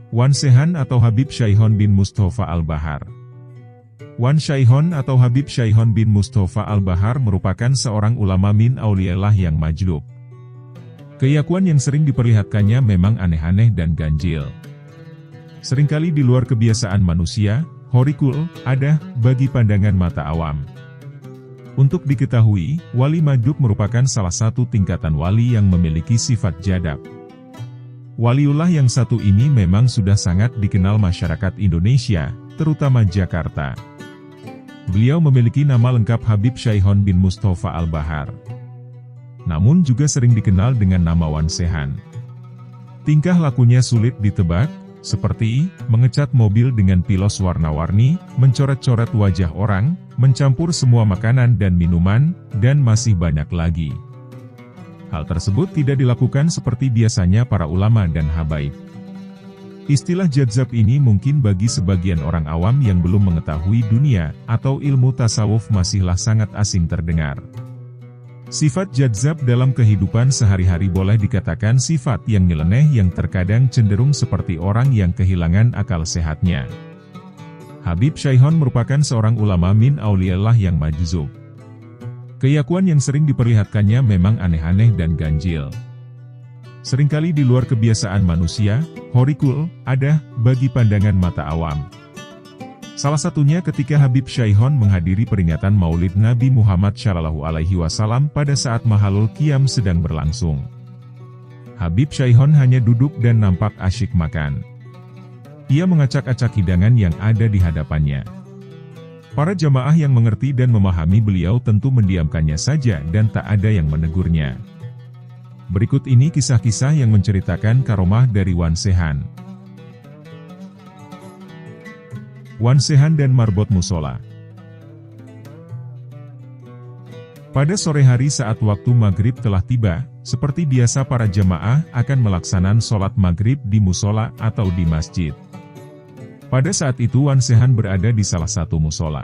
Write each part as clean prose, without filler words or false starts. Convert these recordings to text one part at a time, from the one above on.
Wan Sehan atau Habib Syaihon bin Mustafa Al-Bahar. Wan Syaihon atau Habib Syaihon bin Mustafa Al-Bahar merupakan seorang ulama min auliyaillah yang majlub. Keyakuan yang sering diperlihatkannya memang aneh-aneh dan ganjil. Seringkali di luar kebiasaan manusia, horikul, ada, bagi pandangan mata awam. Untuk diketahui, wali majlub merupakan salah satu tingkatan wali yang memiliki sifat jadab. Waliullah yang satu ini memang sudah sangat dikenal masyarakat Indonesia, terutama Jakarta. Beliau memiliki nama lengkap Habib Syaihon bin Mustafa Al-Bahar. Namun juga sering dikenal dengan nama Wan Sehan. Tingkah lakunya sulit ditebak, seperti mengecat mobil dengan pilos warna-warni, mencoret-coret wajah orang, mencampur semua makanan dan minuman, dan masih banyak lagi. Hal tersebut tidak dilakukan seperti biasanya para ulama dan habaib. Istilah jadzab ini mungkin bagi sebagian orang awam yang belum mengetahui dunia, atau ilmu tasawuf masihlah sangat asing terdengar. Sifat jadzab dalam kehidupan sehari-hari boleh dikatakan sifat yang nyeleneh yang terkadang cenderung seperti orang yang kehilangan akal sehatnya. Habib Syaihon merupakan seorang ulama min auliyaillah yang majzub. Keyakuan yang sering diperlihatkannya memang aneh-aneh dan ganjil. Seringkali di luar kebiasaan manusia, horikul, ada, bagi pandangan mata awam. Salah satunya ketika Habib Syaihon menghadiri peringatan Maulid Nabi Muhammad SAW pada saat Mahalul Qiyam sedang berlangsung. Habib Syaihon hanya duduk dan nampak asyik makan. Ia mengacak-acak hidangan yang ada di hadapannya. Para jamaah yang mengerti dan memahami beliau tentu mendiamkannya saja dan tak ada yang menegurnya. Berikut ini kisah-kisah yang menceritakan karomah dari Wan Sehan. Wan Sehan dan marbot musola. Pada sore hari saat waktu maghrib telah tiba, seperti biasa para jamaah akan melaksanakan sholat maghrib di musola atau di masjid. Pada saat itu Wan Sehan berada di salah satu musola.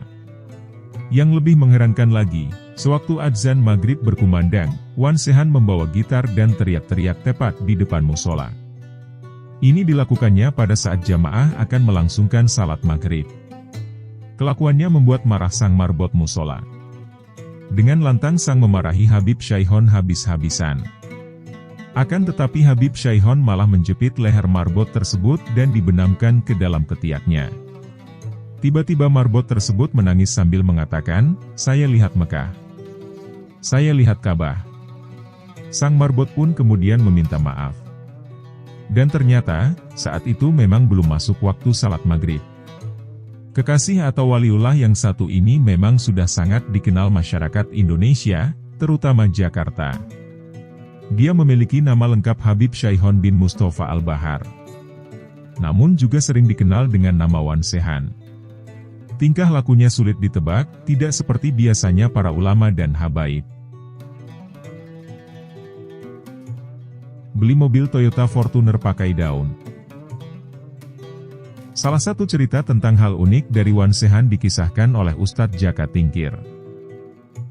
Yang lebih mengherankan lagi, sewaktu adzan maghrib berkumandang, Wan Sehan membawa gitar dan teriak-teriak tepat di depan musola. Ini dilakukannya pada saat jamaah akan melangsungkan salat maghrib. Kelakuannya membuat marah sang marbot musola. Dengan lantang sang memarahi Habib Syaihon habis-habisan. Akan tetapi Habib Syaihon malah menjepit leher marbot tersebut dan dibenamkan ke dalam ketiaknya. Tiba-tiba marbot tersebut menangis sambil mengatakan, "Saya lihat Mekah. Saya lihat Ka'bah." Sang marbot pun kemudian meminta maaf. Dan ternyata, saat itu memang belum masuk waktu salat maghrib. Kekasih atau waliullah yang satu ini memang sudah sangat dikenal masyarakat Indonesia, terutama Jakarta. Dia memiliki nama lengkap Habib Syaihon bin Mustafa Al-Bahar. Namun juga sering dikenal dengan nama Wan Sehan. Tingkah lakunya sulit ditebak, tidak seperti biasanya para ulama dan habaib. Beli mobil Toyota Fortuner pakai daun. Salah satu cerita tentang hal unik dari Wan Sehan dikisahkan oleh Ustadz Jaka Tingkir.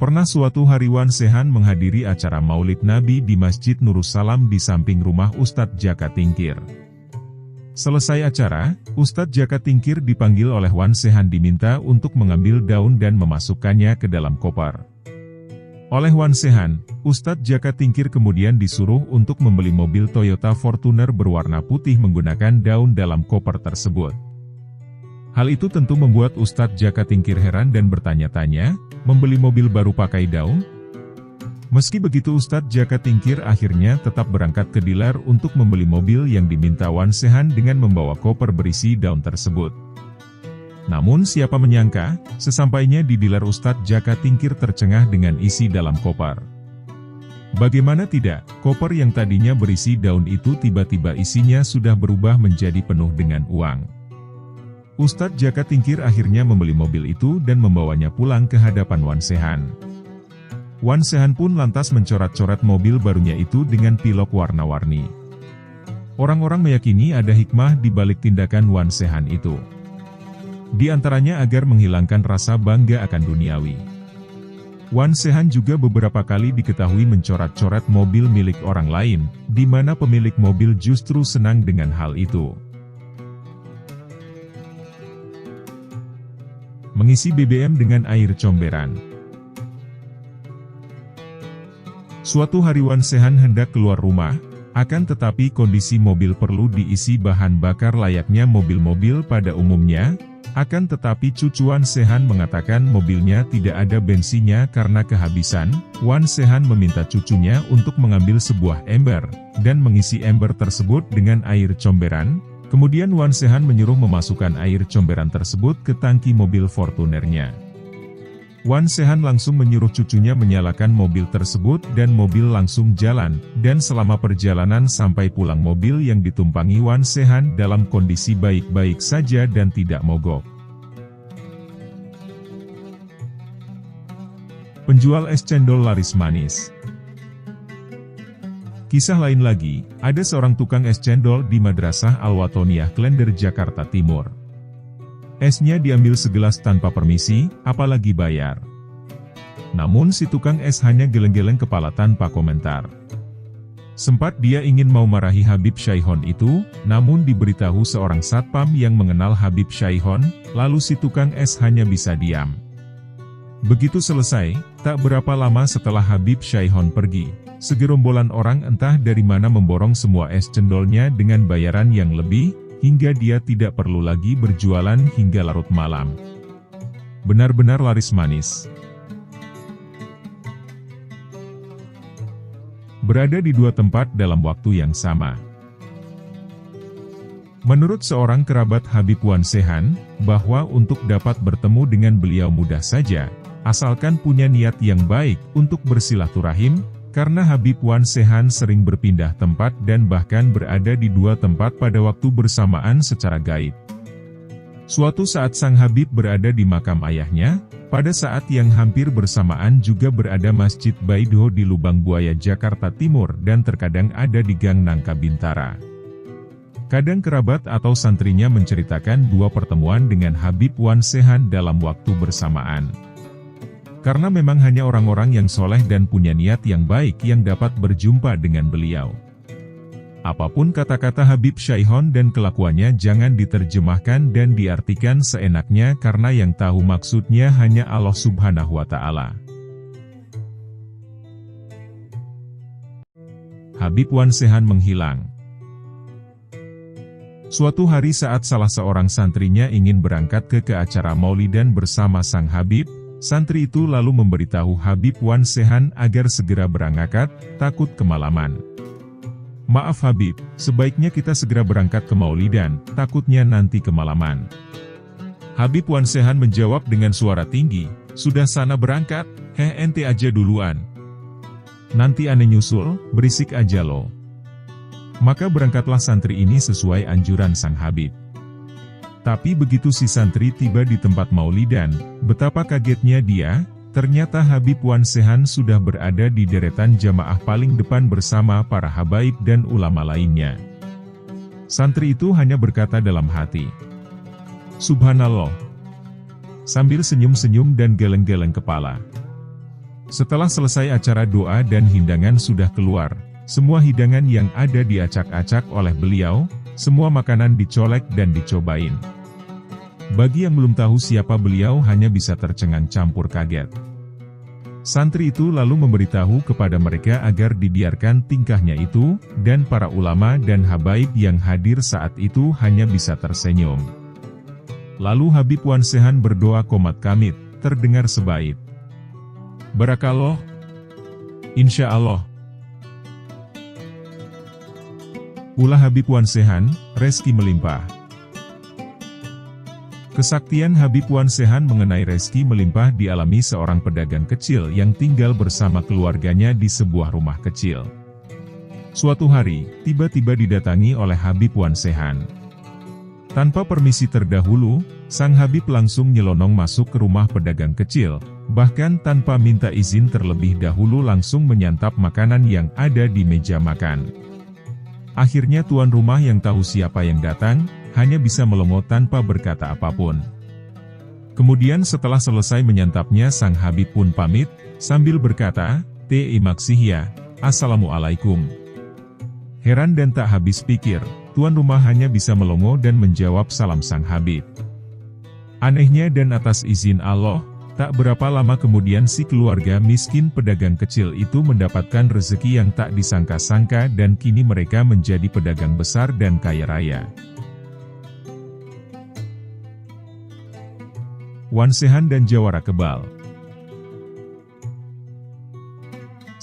Pernah suatu hari Wan Sehan menghadiri acara Maulid Nabi di Masjid Nurussalam di samping rumah Ustadz Jaka Tingkir. Selesai acara, Ustadz Jaka Tingkir dipanggil oleh Wan Sehan diminta untuk mengambil daun dan memasukkannya ke dalam koper. Oleh Wan Sehan, Ustadz Jaka Tingkir kemudian disuruh untuk membeli mobil Toyota Fortuner berwarna putih menggunakan daun dalam koper tersebut. Hal itu tentu membuat Ustadz Jaka Tingkir heran dan bertanya-tanya, membeli mobil baru pakai daun? Meski begitu Ustadz Jaka Tingkir akhirnya tetap berangkat ke dealer untuk membeli mobil yang diminta Wan Sehan dengan membawa koper berisi daun tersebut. Namun siapa menyangka, sesampainya di dealer Ustadz Jaka Tingkir tercengah dengan isi dalam koper. Bagaimana tidak, koper yang tadinya berisi daun itu tiba-tiba isinya sudah berubah menjadi penuh dengan uang. Ustadz Jaka Tingkir akhirnya membeli mobil itu dan membawanya pulang ke hadapan Wan Sehan. Wan Sehan pun lantas mencoret-coret mobil barunya itu dengan pilok warna-warni. Orang-orang meyakini ada hikmah di balik tindakan Wan Sehan itu. Di antaranya agar menghilangkan rasa bangga akan duniawi. Wan Sehan juga beberapa kali diketahui mencoret-coret mobil milik orang lain, di mana pemilik mobil justru senang dengan hal itu. Mengisi BBM dengan air comberan. Suatu hari Wan Sehan hendak keluar rumah, akan tetapi kondisi mobil perlu diisi bahan bakar layaknya mobil-mobil pada umumnya, akan tetapi cucu Wan Sehan mengatakan mobilnya tidak ada bensinnya karena kehabisan. Wan Sehan meminta cucunya untuk mengambil sebuah ember, dan mengisi ember tersebut dengan air comberan. Kemudian Wan Sehan menyuruh memasukkan air comberan tersebut ke tangki mobil Fortunernya. Wan Sehan langsung menyuruh cucunya menyalakan mobil tersebut dan mobil langsung jalan, dan selama perjalanan sampai pulang mobil yang ditumpangi Wan Sehan dalam kondisi baik-baik saja dan tidak mogok. Penjual es cendol laris manis. Kisah lain lagi, ada seorang tukang es cendol di Madrasah Al-Watoniyah Klender, Jakarta Timur. Esnya diambil segelas tanpa permisi, apalagi bayar. Namun si tukang es hanya geleng-geleng kepala tanpa komentar. Sempat dia ingin mau marahi Habib Syaihon itu, namun diberitahu seorang satpam yang mengenal Habib Syaihon, lalu si tukang es hanya bisa diam. Begitu selesai, tak berapa lama setelah Habib Syaihon pergi, segerombolan orang entah dari mana memborong semua es cendolnya dengan bayaran yang lebih, hingga dia tidak perlu lagi berjualan hingga larut malam. Benar-benar laris manis. Berada di dua tempat dalam waktu yang sama. Menurut seorang kerabat Habib Wan Sehan, bahwa untuk dapat bertemu dengan beliau mudah saja, asalkan punya niat yang baik untuk bersilaturahim, karena Habib Wan Sehan sering berpindah tempat dan bahkan berada di dua tempat pada waktu bersamaan secara gaib. Suatu saat sang Habib berada di makam ayahnya, pada saat yang hampir bersamaan juga berada Masjid Baidho di Lubang Buaya, Jakarta Timur dan terkadang ada di Gang Nangka Bintara. Kadang kerabat atau santrinya menceritakan dua pertemuan dengan Habib Wan Sehan dalam waktu bersamaan. Karena memang hanya orang-orang yang soleh dan punya niat yang baik yang dapat berjumpa dengan beliau. Apapun kata-kata Habib Syaihon dan kelakuannya jangan diterjemahkan dan diartikan seenaknya karena yang tahu maksudnya hanya Allah Subhanahu wa Ta'ala. Habib Wan Sehan menghilang. Suatu hari saat salah seorang santrinya ingin berangkat ke acara maulidan bersama sang Habib, santri itu lalu memberitahu Habib Wan Sehan agar segera berangkat, takut kemalaman. Maaf Habib, sebaiknya kita segera berangkat ke maulidan, takutnya nanti kemalaman. Habib Wan Sehan menjawab dengan suara tinggi, sudah sana berangkat, ente aja duluan. Nanti aneh nyusul, berisik aja lo. Maka berangkatlah santri ini sesuai anjuran sang Habib. Tapi begitu si santri tiba di tempat maulidan, betapa kagetnya dia, ternyata Habib Wan Sehan sudah berada di deretan jamaah paling depan bersama para habaib dan ulama lainnya. Santri itu hanya berkata dalam hati, Subhanallah, sambil senyum-senyum dan geleng-geleng kepala. Setelah selesai acara doa dan hidangan sudah keluar, semua hidangan yang ada diacak-acak oleh beliau, semua makanan dicolek dan dicobain. Bagi yang belum tahu siapa beliau hanya bisa tercengang campur kaget. Santri itu lalu memberitahu kepada mereka agar dibiarkan tingkahnya itu, dan para ulama dan habaib yang hadir saat itu hanya bisa tersenyum. Lalu Habib Wan Sehan berdoa qomat kamit, terdengar sebait, Barakallah, Insya Allah. Ulah Habib Wan Sehan, rezeki melimpah. Kesaktian Habib Wan Sehan mengenai rezeki melimpah dialami seorang pedagang kecil yang tinggal bersama keluarganya di sebuah rumah kecil. Suatu hari, tiba-tiba didatangi oleh Habib Wan Sehan. Tanpa permisi terdahulu, sang Habib langsung nyelonong masuk ke rumah pedagang kecil, bahkan tanpa minta izin terlebih dahulu langsung menyantap makanan yang ada di meja makan. Akhirnya tuan rumah yang tahu siapa yang datang, hanya bisa melongo tanpa berkata apapun. Kemudian setelah selesai menyantapnya sang Habib pun pamit, sambil berkata, maksihya, Assalamualaikum. Heran dan tak habis pikir, tuan rumah hanya bisa melongo dan menjawab salam sang Habib. Anehnya dan atas izin Allah, tak berapa lama kemudian si keluarga miskin pedagang kecil itu mendapatkan rezeki yang tak disangka-sangka dan kini mereka menjadi pedagang besar dan kaya raya. Wan Sehan dan Jawara Kebal.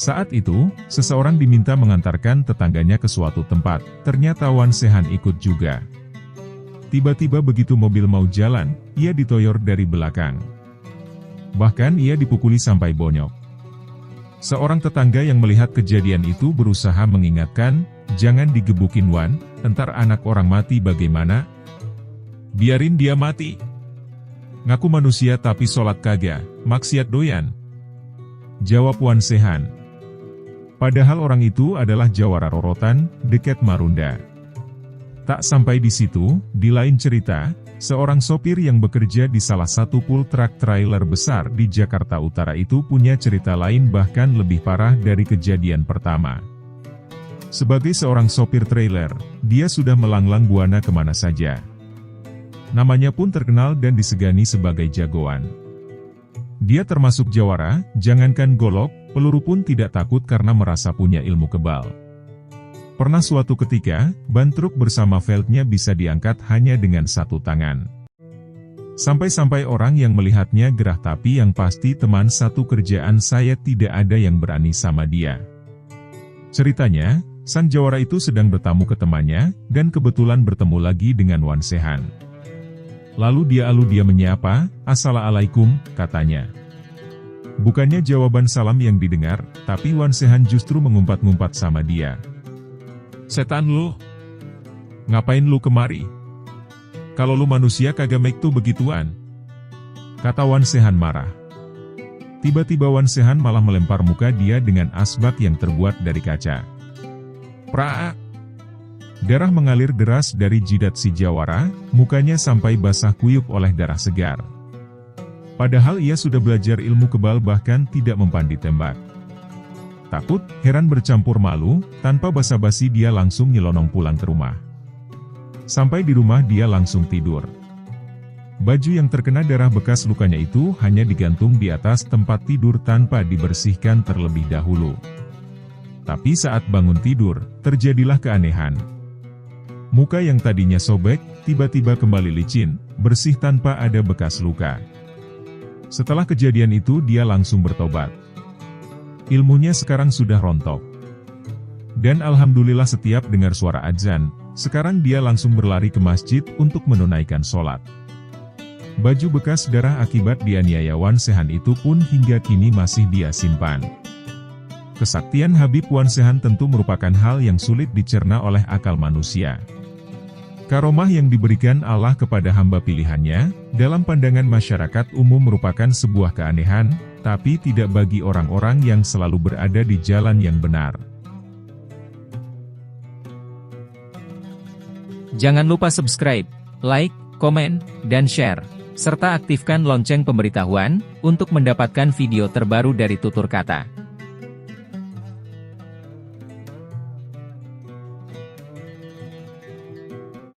Saat itu, seseorang diminta mengantarkan tetangganya ke suatu tempat, ternyata Wan Sehan ikut juga. Tiba-tiba begitu mobil mau jalan, ia ditoyor dari belakang. Bahkan ia dipukuli sampai bonyok. Seorang tetangga yang melihat kejadian itu berusaha mengingatkan, "Jangan digebukin Wan, entar anak orang mati bagaimana? Biarin dia mati. Ngaku manusia tapi sholat kagak, maksiat doyan," jawab Wan Sehan. Padahal orang itu adalah Jawara Rorotan, dekat Marunda. Tak sampai di situ, di lain cerita, seorang sopir yang bekerja di salah satu pool truck trailer besar di Jakarta Utara itu punya cerita lain bahkan lebih parah dari kejadian pertama. Sebagai seorang sopir trailer, dia sudah melanglang buana kemana saja. Namanya pun terkenal dan disegani sebagai jagoan. Dia termasuk jawara, jangankan golok, peluru pun tidak takut karena merasa punya ilmu kebal. Pernah suatu ketika, ban truk bersama velgnya bisa diangkat hanya dengan satu tangan. Sampai-sampai orang yang melihatnya gerah, tapi yang pasti teman satu kerjaan saya tidak ada yang berani sama dia. Ceritanya, sang jawara itu sedang bertamu ke temannya, dan kebetulan bertemu lagi dengan Wan Sehan. Lalu dia menyapa, "Assalamualaikum," katanya. Bukannya jawaban salam yang didengar, tapi Wan Sehan justru mengumpat-ngumpat sama dia. "Setan lu! Ngapain lu kemari? Kalau lu manusia kagak make tuh begituan," kata Wan Sehan marah. Tiba-tiba Wan Sehan malah melempar muka dia dengan asbak yang terbuat dari kaca. Prak! Darah mengalir deras dari jidat si jawara, mukanya sampai basah kuyup oleh darah segar. Padahal ia sudah belajar ilmu kebal bahkan tidak mempan ditembak. Takut, heran bercampur malu, tanpa basa-basi dia langsung nyelonong pulang ke rumah. Sampai di rumah dia langsung tidur. Baju yang terkena darah bekas lukanya itu hanya digantung di atas tempat tidur tanpa dibersihkan terlebih dahulu. Tapi saat bangun tidur, terjadilah keanehan. Muka yang tadinya sobek, tiba-tiba kembali licin, bersih tanpa ada bekas luka. Setelah kejadian itu dia langsung bertobat. Ilmunya sekarang sudah rontok. Dan alhamdulillah setiap dengar suara azan, sekarang dia langsung berlari ke masjid untuk menunaikan sholat. Baju bekas darah akibat dianiaya Wan Sehan itu pun hingga kini masih dia simpan. Kesaktian Habib Wan Sehan tentu merupakan hal yang sulit dicerna oleh akal manusia. Karomah yang diberikan Allah kepada hamba pilihannya, dalam pandangan masyarakat umum merupakan sebuah keanehan, tapi tidak bagi orang-orang yang selalu berada di jalan yang benar. Jangan lupa subscribe, like, komen, dan share, serta aktifkan lonceng pemberitahuan, untuk mendapatkan video terbaru dari Tutur Kata.